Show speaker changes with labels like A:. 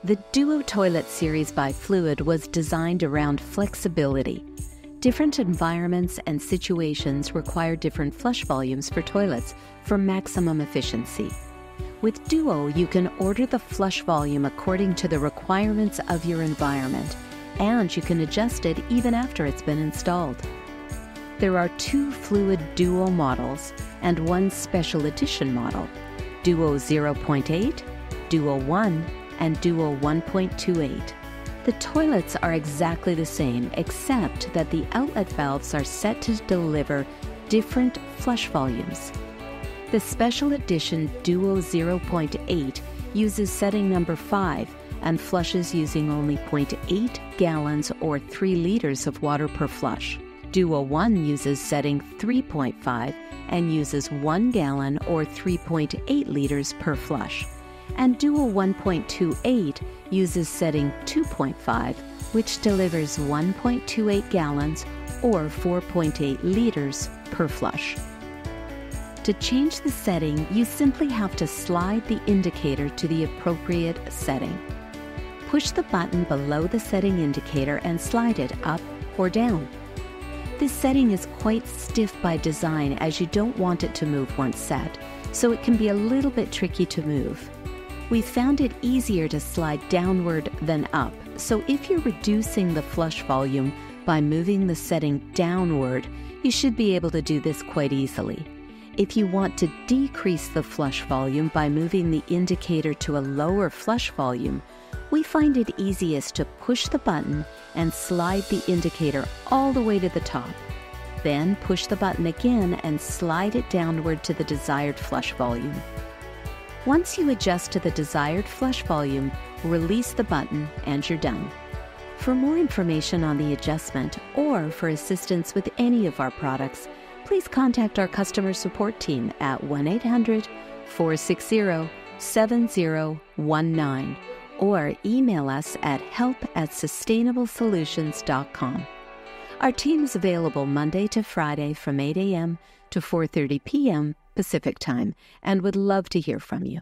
A: The Duo Toilet series by Fluid was designed around flexibility. Different environments and situations require different flush volumes for toilets for maximum efficiency. With Duo, you can order the flush volume according to the requirements of your environment, and you can adjust it even after it's been installed. There are 2 Fluid Duo models and 1 special edition model, Duo 0.8, Duo 1, and Duo 1.28. The toilets are exactly the same, except that the outlet valves are set to deliver different flush volumes. The special edition Duo 0.8 uses setting number 5 and flushes using only 0.8 gallons or 3 liters of water per flush. Duo 1 uses setting 3.5 and uses 1 gallon or 3.8 liters per flush. And Duo 1.28 uses setting 2.5, which delivers 1.28 gallons or 4.8 liters per flush. To change the setting, you simply have to slide the indicator to the appropriate setting. Push the button below the setting indicator and slide it up or down. This setting is quite stiff by design as you don't want it to move once set, so it can be a little bit tricky to move. We found it easier to slide downward than up, so if you're reducing the flush volume by moving the setting downward, you should be able to do this quite easily. If you want to decrease the flush volume by moving the indicator to a lower flush volume, we find it easiest to push the button and slide the indicator all the way to the top. Then push the button again and slide it downward to the desired flush volume. Once you adjust to the desired flush volume, release the button and you're done. For more information on the adjustment or for assistance with any of our products, please contact our customer support team at 1-800-460-7019 or email us at help@sustainablesolutions.com. Our team is available Monday to Friday from 8 a.m. to 4:30 p.m. Pacific Time and would love to hear from you.